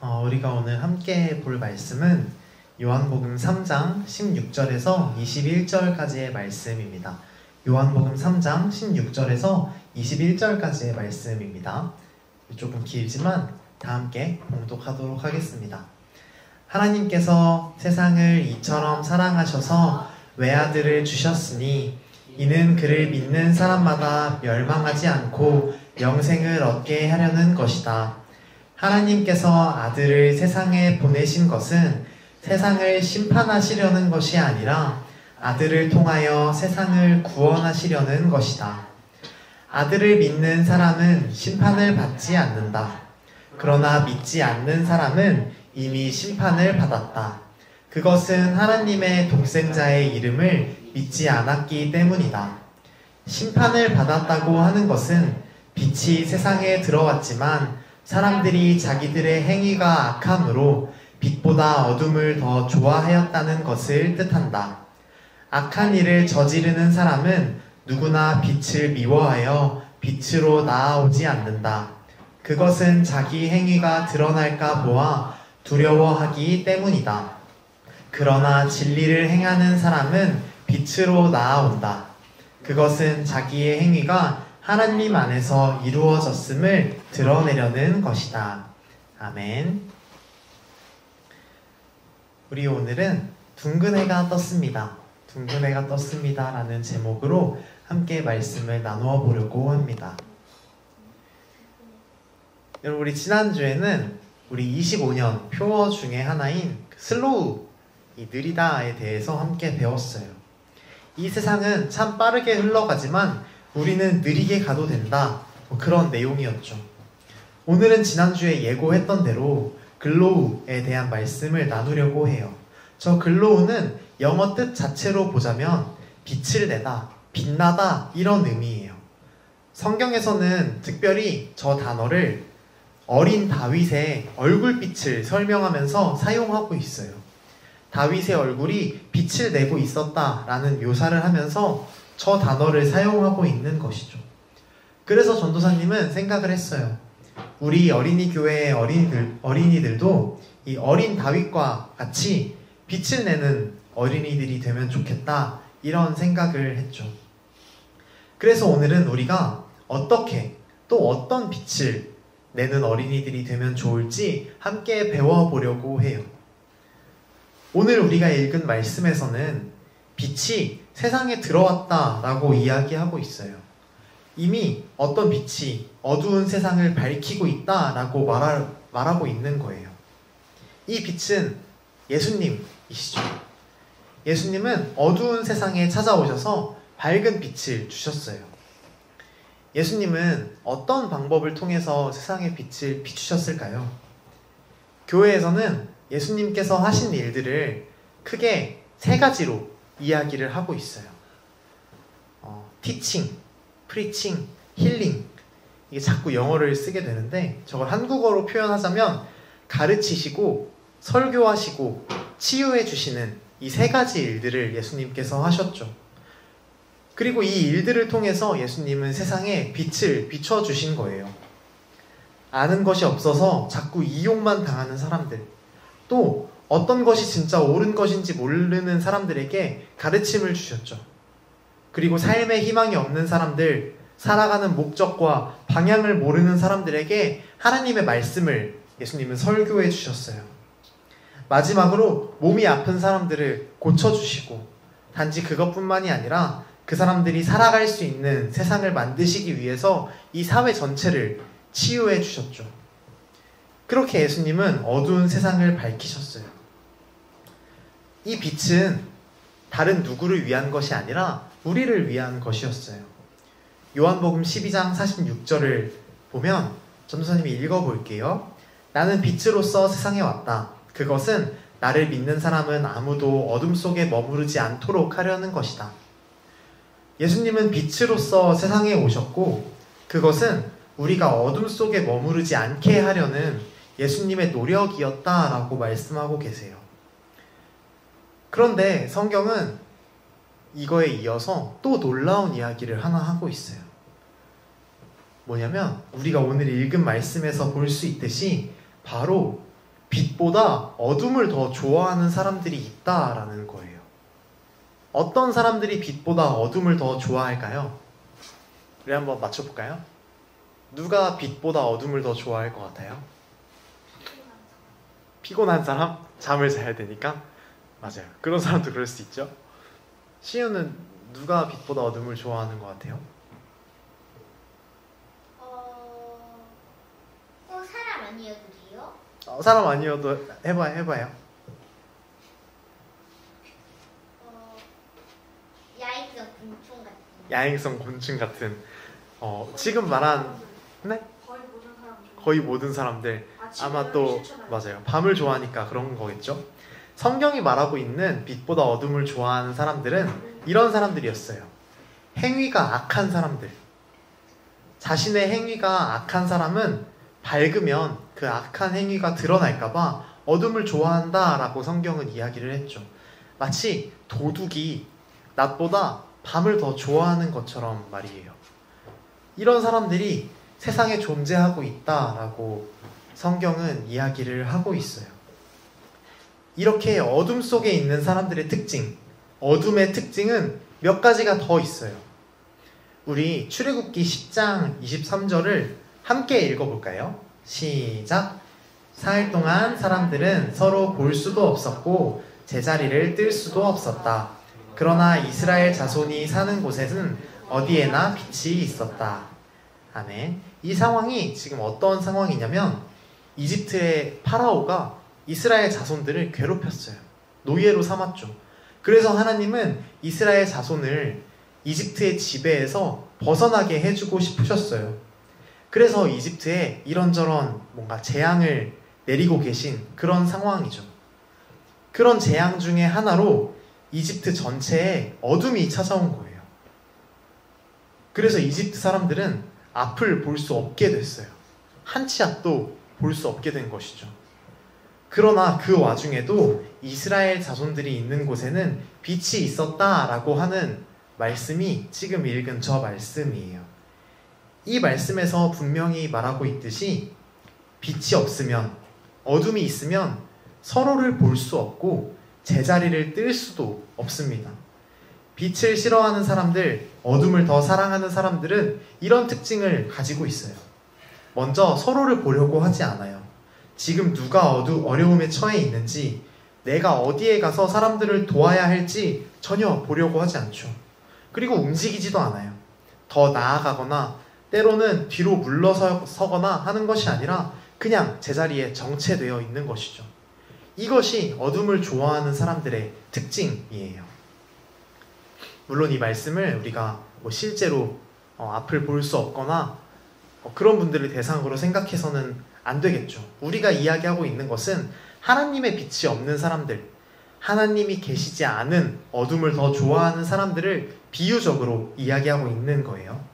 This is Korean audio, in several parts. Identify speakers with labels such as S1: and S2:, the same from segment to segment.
S1: 우리가 오늘 함께 볼 말씀은 요한복음 3장 16절에서 21절까지의 말씀입니다. 요한복음 3장 16절에서 21절까지의 말씀입니다. 조금 길지만 다 함께 봉독하도록 하겠습니다. 하나님께서 세상을 이처럼 사랑하셔서 외아들을 주셨으니 이는 그를 믿는 사람마다 멸망하지 않고 영생을 얻게 하려는 것이다. 하나님께서 아들을 세상에 보내신 것은 세상을 심판하시려는 것이 아니라 아들을 통하여 세상을 구원하시려는 것이다. 아들을 믿는 사람은 심판을 받지 않는다. 그러나 믿지 않는 사람은 이미 심판을 받았다. 그것은 하나님의 독생자의 이름을 믿지 않았기 때문이다. 심판을 받았다고 하는 것은 빛이 세상에 들어왔지만 사람들이 자기들의 행위가 악함으로 빛보다 어둠을 더 좋아하였다는 것을 뜻한다. 악한 일을 저지르는 사람은 누구나 빛을 미워하여 빛으로 나아오지 않는다. 그것은 자기 행위가 드러날까 보아 두려워하기 때문이다. 그러나 진리를 행하는 사람은 빛으로 나아온다. 그것은 자기의 행위가 하나님 안에서 이루어졌음을 드러내려는 것이다. 아멘. 우리 오늘은 둥근 해가 떴습니다. 둥근 해가 떴습니다 라는 제목으로 함께 말씀을 나누어 보려고 합니다. 여러분, 우리 지난주에는 우리 25년 표어 중에 하나인 슬로우, 이 느리다에 대해서 함께 배웠어요. 이 세상은 참 빠르게 흘러가지만 우리는 느리게 가도 된다, 그런 내용이었죠. 오늘은 지난주에 예고했던 대로 글로우에 대한 말씀을 나누려고 해요. 저 글로우는 영어 뜻 자체로 보자면 빛을 내다, 빛나다, 이런 의미예요. 성경에서는 특별히 저 단어를 어린 다윗의 얼굴빛을 설명하면서 사용하고 있어요. 다윗의 얼굴이 빛을 내고 있었다라는 묘사를 하면서 저 단어를 사용하고 있는 것이죠. 그래서 전도사님은 생각을 했어요. 우리 어린이 교회의 어린이들도 이 어린 다윗과 같이 빛을 내는 어린이들이 되면 좋겠다, 이런 생각을 했죠. 그래서 오늘은 우리가 어떻게, 또 어떤 빛을 내는 어린이들이 되면 좋을지 함께 배워보려고 해요. 오늘 우리가 읽은 말씀에서는 빛이 세상에 들어왔다라고 이야기하고 있어요. 이미 어떤 빛이 어두운 세상을 밝히고 있다라고 말하고 있는 거예요. 이 빛은 예수님이시죠. 예수님은 어두운 세상에 찾아오셔서 밝은 빛을 주셨어요. 예수님은 어떤 방법을 통해서 세상에 빛을 비추셨을까요? 교회에서는 예수님께서 하신 일들을 크게 세 가지로 이야기를 하고 있어요. 티칭, 프리칭, 힐링. 이게 자꾸 영어를 쓰게 되는데 저걸 한국어로 표현하자면 가르치시고 설교하시고 치유해 주시는 이 세 가지 일들을 예수님께서 하셨죠. 그리고 이 일들을 통해서 예수님은 세상에 빛을 비춰주신 거예요. 아는 것이 없어서 자꾸 이용만 당하는 사람들, 또 어떤 것이 진짜 옳은 것인지 모르는 사람들에게 가르침을 주셨죠. 그리고 삶에 희망이 없는 사람들, 살아가는 목적과 방향을 모르는 사람들에게 하나님의 말씀을 예수님은 설교해 주셨어요. 마지막으로 몸이 아픈 사람들을 고쳐주시고, 단지 그것뿐만이 아니라 그 사람들이 살아갈 수 있는 세상을 만드시기 위해서 이 사회 전체를 치유해 주셨죠. 그렇게 예수님은 어두운 세상을 밝히셨어요. 이 빛은 다른 누구를 위한 것이 아니라 우리를 위한 것이었어요. 요한복음 12장 46절을 보면 전도사님이 읽어볼게요. 나는 빛으로서 세상에 왔다. 그것은 나를 믿는 사람은 아무도 어둠 속에 머무르지 않도록 하려는 것이다. 예수님은 빛으로서 세상에 오셨고, 그것은 우리가 어둠 속에 머무르지 않게 하려는 예수님의 노력이었다라고 말씀하고 계세요. 그런데 성경은 이거에 이어서 또 놀라운 이야기를 하나 하고 있어요. 뭐냐면 우리가 오늘 읽은 말씀에서 볼 수 있듯이 바로 빛보다 어둠을 더 좋아하는 사람들이 있다라는 거예요. 어떤 사람들이 빛보다 어둠을 더 좋아할까요? 우리 한번 맞춰볼까요? 누가 빛보다 어둠을 더 좋아할 것 같아요? 피곤한 사람? 잠을 자야 되니까? 맞아요. 그런 사람도 그럴 수 있죠. 시우는 누가 빛보다 어둠을 좋아하는 것 같아요?
S2: 사람 아니어도 돼요?
S1: 사람 아니어도 해봐요.
S2: 야행성 곤충 같은.
S1: 야행성 곤충 같은. 지금 말한 네? 거의 모든 사람들. 아마 또 맞아요. 밤을 좋아하니까 그런 거겠죠. 성경이 말하고 있는 빛보다 어둠을 좋아하는 사람들은 이런 사람들이었어요. 행위가 악한 사람들. 자신의 행위가 악한 사람은 밝으면 그 악한 행위가 드러날까봐 어둠을 좋아한다라고 성경은 이야기를 했죠. 마치 도둑이 낮보다 밤을 더 좋아하는 것처럼 말이에요. 이런 사람들이 세상에 존재하고 있다라고 성경은 이야기를 하고 있어요. 이렇게 어둠 속에 있는 사람들의 특징, 어둠의 특징은 몇 가지가 더 있어요. 우리 출애굽기 10장 23절을 함께 읽어볼까요? 시작! 4일 동안 사람들은 서로 볼 수도 없었고 제자리를 뜰 수도 없었다. 그러나 이스라엘 자손이 사는 곳에는 어디에나 빛이 있었다. 아멘. 이 상황이 지금 어떤 상황이냐면 이집트의 파라오가 이스라엘 자손들을 괴롭혔어요. 노예로 삼았죠. 그래서 하나님은 이스라엘 자손을 이집트의 지배에서 벗어나게 해주고 싶으셨어요. 그래서 이집트에 이런저런 뭔가 재앙을 내리고 계신 그런 상황이죠. 그런 재앙 중에 하나로 이집트 전체에 어둠이 찾아온 거예요. 그래서 이집트 사람들은 앞을 볼 수 없게 됐어요. 한 치 앞도 볼 수 없게 된 것이죠. 그러나 그 와중에도 이스라엘 자손들이 있는 곳에는 빛이 있었다라고 하는 말씀이 지금 읽은 저 말씀이에요. 이 말씀에서 분명히 말하고 있듯이 빛이 없으면, 어둠이 있으면 서로를 볼 수 없고 제자리를 뜰 수도 없습니다. 빛을 싫어하는 사람들, 어둠을 더 사랑하는 사람들은 이런 특징을 가지고 있어요. 먼저 서로를 보려고 하지 않아요. 지금 누가 어려움에 처해 있는지, 내가 어디에 가서 사람들을 도와야 할지 전혀 보려고 하지 않죠. 그리고 움직이지도 않아요. 더 나아가거나 때로는 뒤로 물러서거나 하는 것이 아니라 그냥 제자리에 정체되어 있는 것이죠. 이것이 어둠을 좋아하는 사람들의 특징이에요. 물론 이 말씀을 우리가 실제로 앞을 볼 수 없거나 그런 분들을 대상으로 생각해서는 안 되겠죠. 우리가 이야기하고 있는 것은 하나님의 빛이 없는 사람들, 하나님이 계시지 않은 어둠을 더 좋아하는 사람들을 비유적으로 이야기하고 있는 거예요.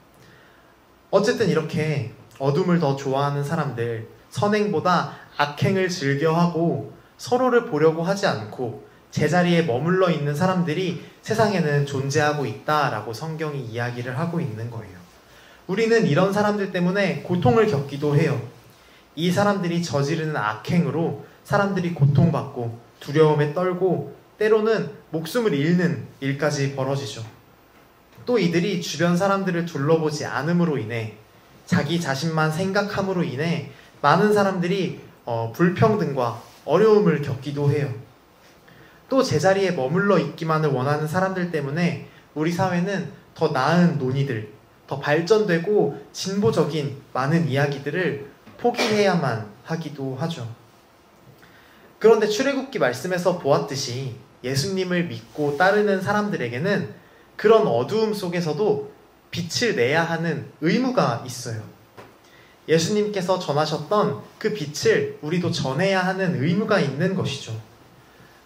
S1: 어쨌든 이렇게 어둠을 더 좋아하는 사람들, 선행보다 악행을 즐겨하고 서로를 보려고 하지 않고 제자리에 머물러 있는 사람들이 세상에는 존재하고 있다라고 성경이 이야기를 하고 있는 거예요. 우리는 이런 사람들 때문에 고통을 겪기도 해요. 이 사람들이 저지르는 악행으로 사람들이 고통받고 두려움에 떨고 때로는 목숨을 잃는 일까지 벌어지죠. 또 이들이 주변 사람들을 둘러보지 않음으로 인해, 자기 자신만 생각함으로 인해 많은 사람들이 불평등과 어려움을 겪기도 해요. 또 제자리에 머물러 있기만을 원하는 사람들 때문에 우리 사회는 더 나은 논의들, 더 발전되고 진보적인 많은 이야기들을 포기해야만 하기도 하죠. 그런데 출애굽기 말씀에서 보았듯이 예수님을 믿고 따르는 사람들에게는 그런 어두움 속에서도 빛을 내야 하는 의무가 있어요. 예수님께서 전하셨던 그 빛을 우리도 전해야 하는 의무가 있는 것이죠.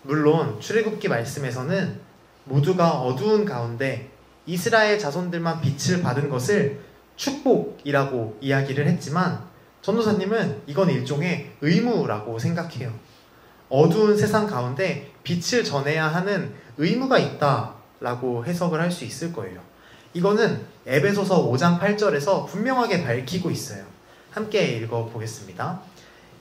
S1: 물론 출애굽기 말씀에서는 모두가 어두운 가운데 이스라엘 자손들만 빛을 받은 것을 축복이라고 이야기를 했지만 전도사님은 이건 일종의 의무라고 생각해요. 어두운 세상 가운데 빛을 전해야 하는 의무가 있다라고 해석을 할 수 있을 거예요. 이거는 에베소서 5장 8절에서 분명하게 밝히고 있어요. 함께 읽어보겠습니다.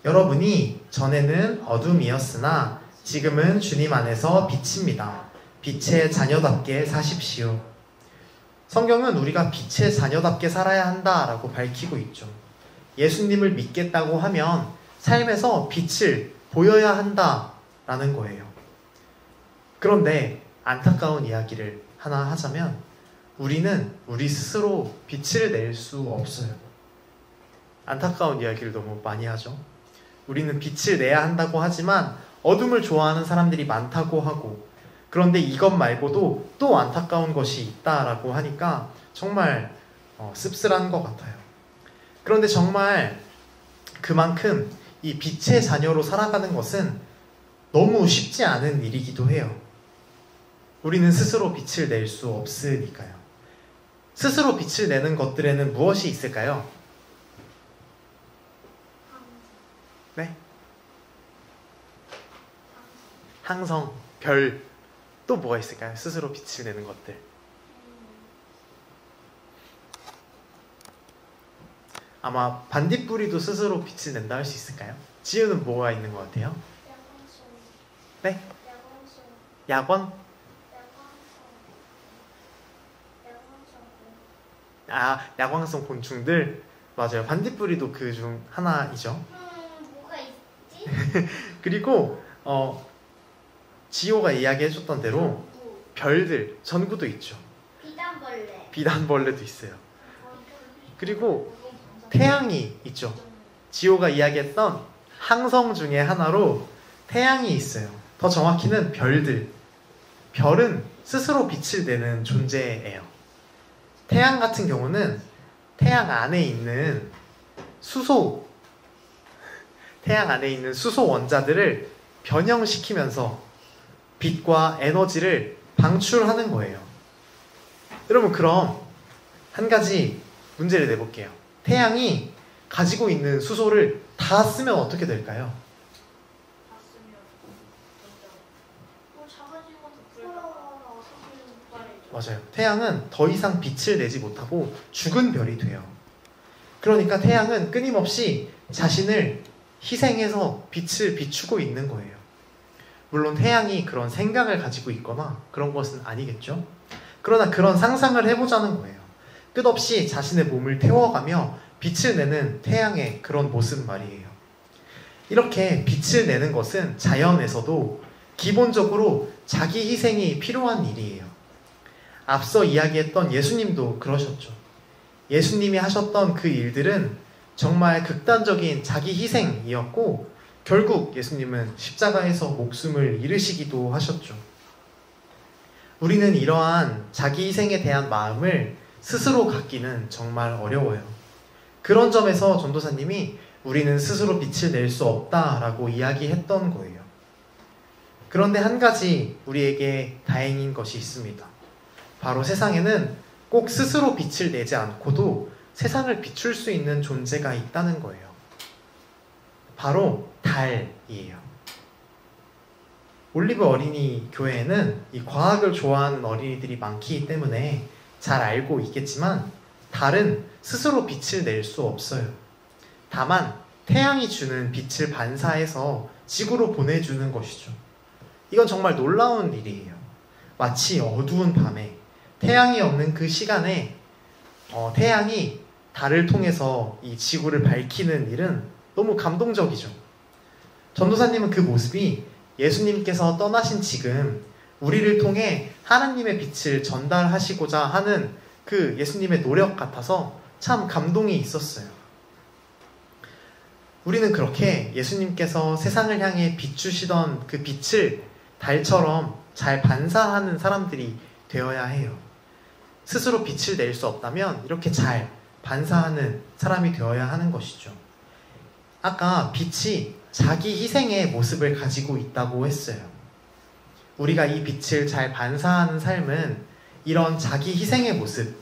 S1: 여러분이 전에는 어둠이었으나 지금은 주님 안에서 빛입니다. 빛의 자녀답게 사십시오. 성경은 우리가 빛의 자녀답게 살아야 한다라고 밝히고 있죠. 예수님을 믿겠다고 하면 삶에서 빛을 보여야 한다라는 거예요. 그런데 안타까운 이야기를 하나 하자면 우리는 우리 스스로 빛을 낼 수 없어요. 안타까운 이야기를 너무 많이 하죠. 우리는 빛을 내야 한다고 하지만 어둠을 좋아하는 사람들이 많다고 하고, 그런데 이것 말고도 또 안타까운 것이 있다라고 하니까 정말 씁쓸한 것 같아요. 그런데 정말 그만큼 이 빛의 자녀로 살아가는 것은 너무 쉽지 않은 일이기도 해요. 우리는 스스로 빛을 낼 수 없으니까요. 스스로 빛을 내는 것들에는 무엇이 있을까요? 네? 항성, 별, 또 뭐가 있을까요? 스스로 빛을 내는 것들. 아마 반딧불이도 스스로 빛을 낸다 할 수 있을까요? 지우는 뭐가 있는 것 같아요? 네? 야광? 아, 야광성 곤충들? 맞아요. 반딧불이도 그 중 하나이죠.
S2: 뭐가 있지?
S1: 그리고 지호가 이야기해줬던 대로 별들, 전구도 있죠.
S2: 비단벌레.
S1: 비단벌레도 있어요. 그리고 태양이 있죠. 지호가 이야기했던 항성 중에 하나로 태양이 있어요. 더 정확히는 별들. 별은 스스로 빛을 내는 존재예요. 태양 같은 경우는 태양 안에 있는 수소 원자들을 변형시키면서 빛과 에너지를 방출하는 거예요. 여러분, 그럼 한 가지 문제를 내볼게요. 태양이 가지고 있는 수소를 다 쓰면 어떻게 될까요? 맞아요. 태양은 더 이상 빛을 내지 못하고 죽은 별이 돼요. 그러니까 태양은 끊임없이 자신을 희생해서 빛을 비추고 있는 거예요. 물론 태양이 그런 생각을 가지고 있거나 그런 것은 아니겠죠. 그러나 그런 상상을 해보자는 거예요. 끝없이 자신의 몸을 태워가며 빛을 내는 태양의 그런 모습 말이에요. 이렇게 빛을 내는 것은 자연에서도 기본적으로 자기 희생이 필요한 일이에요. 앞서 이야기했던 예수님도 그러셨죠. 예수님이 하셨던 그 일들은 정말 극단적인 자기 희생이었고, 결국 예수님은 십자가에서 목숨을 잃으시기도 하셨죠. 우리는 이러한 자기 희생에 대한 마음을 스스로 갖기는 정말 어려워요. 그런 점에서 전도사님이 우리는 스스로 빛을 낼 수 없다라고 이야기했던 거예요. 그런데 한 가지 우리에게 다행인 것이 있습니다. 바로 세상에는 꼭 스스로 빛을 내지 않고도 세상을 비출 수 있는 존재가 있다는 거예요. 바로 달이에요. 올리브 어린이 교회에는 이 과학을 좋아하는 어린이들이 많기 때문에 잘 알고 있겠지만 달은 스스로 빛을 낼 수 없어요. 다만 태양이 주는 빛을 반사해서 지구로 보내주는 것이죠. 이건 정말 놀라운 일이에요. 마치 어두운 밤에 태양이 없는 그 시간에 태양이 달을 통해서 이 지구를 밝히는 일은 너무 감동적이죠. 전도사님은 그 모습이 예수님께서 떠나신 지금 우리를 통해 하나님의 빛을 전달하시고자 하는 그 예수님의 노력 같아서 참 감동이 있었어요. 우리는 그렇게 예수님께서 세상을 향해 비추시던 그 빛을 달처럼 잘 반사하는 사람들이 되어야 해요. 스스로 빛을 낼 수 없다면 이렇게 잘 반사하는 사람이 되어야 하는 것이죠. 아까 빛이 자기 희생의 모습을 가지고 있다고 했어요. 우리가 이 빛을 잘 반사하는 삶은 이런 자기 희생의 모습,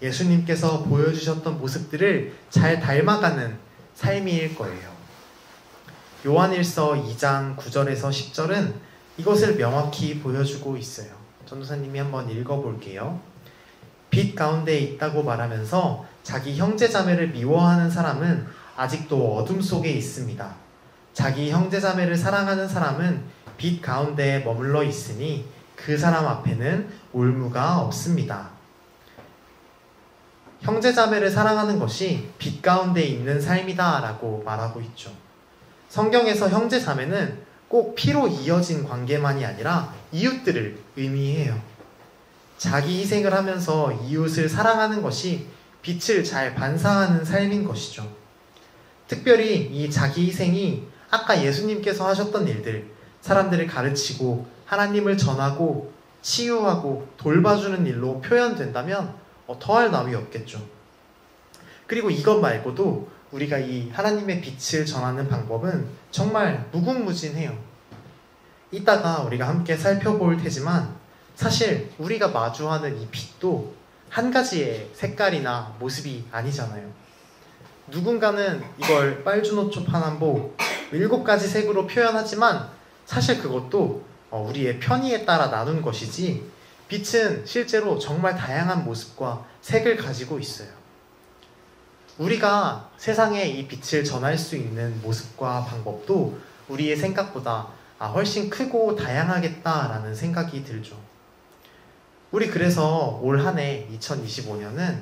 S1: 예수님께서 보여주셨던 모습들을 잘 닮아가는 삶일 거예요. 요한일서 2장 9절에서 10절은 이것을 명확히 보여주고 있어요. 전도사님이 한번 읽어볼게요. 빛 가운데 있다고 말하면서 자기 형제 자매를 미워하는 사람은 아직도 어둠 속에 있습니다. 자기 형제자매를 사랑하는 사람은 빛 가운데에 머물러 있으니 그 사람 앞에는 올무가 없습니다. 형제자매를 사랑하는 것이 빛 가운데 있는 삶이다 라고 말하고 있죠. 성경에서 형제자매는 꼭 피로 이어진 관계만이 아니라 이웃들을 의미해요. 자기 희생을 하면서 이웃을 사랑하는 것이 빛을 잘 반사하는 삶인 것이죠. 특별히 이 자기 희생이 아까 예수님께서 하셨던 일들, 사람들을 가르치고 하나님을 전하고 치유하고 돌봐주는 일로 표현된다면 더할 나위 없겠죠. 그리고 이것 말고도 우리가 이 하나님의 빛을 전하는 방법은 정말 무궁무진해요. 이따가 우리가 함께 살펴볼 테지만 사실 우리가 마주하는 이 빛도 한 가지의 색깔이나 모습이 아니잖아요. 누군가는 이걸 빨주노초 파남보 7가지 색으로 표현하지만 사실 그것도 우리의 편의에 따라 나눈 것이지 빛은 실제로 정말 다양한 모습과 색을 가지고 있어요. 우리가 세상에 이 빛을 전할 수 있는 모습과 방법도 우리의 생각보다 훨씬 크고 다양하겠다라는 생각이 들죠. 우리 그래서 올 한 해 2025년은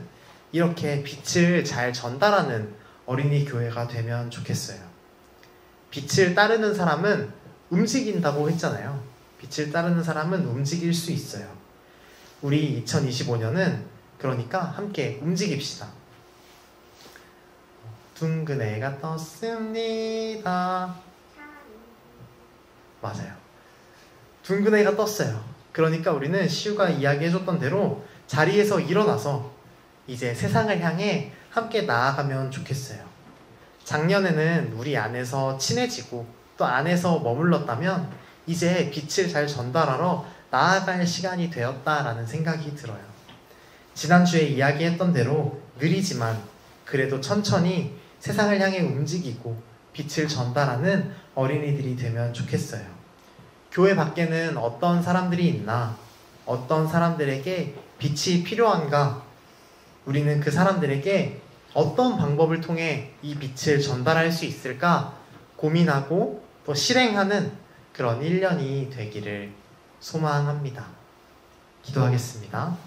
S1: 이렇게 빛을 잘 전달하는 어린이 교회가 되면 좋겠어요. 빛을 따르는 사람은 움직인다고 했잖아요. 빛을 따르는 사람은 움직일 수 있어요. 우리 2025년은 그러니까 함께 움직입시다. 둥근 애가 떴습니다. 맞아요. 둥근 애가 떴어요. 그러니까 우리는 시우가 이야기해줬던 대로 자리에서 일어나서 이제 세상을 향해 함께 나아가면 좋겠어요. 작년에는 우리 안에서 친해지고 또 안에서 머물렀다면 이제 빛을 잘 전달하러 나아갈 시간이 되었다라는 생각이 들어요. 지난주에 이야기했던 대로 느리지만 그래도 천천히 세상을 향해 움직이고 빛을 전달하는 어린이들이 되면 좋겠어요. 교회 밖에는 어떤 사람들이 있나? 어떤 사람들에게 빛이 필요한가? 우리는 그 사람들에게 어떤 방법을 통해 이 빛을 전달할 수 있을까 고민하고 또 실행하는 그런 1년이 되기를 소망합니다. 기도하겠습니다.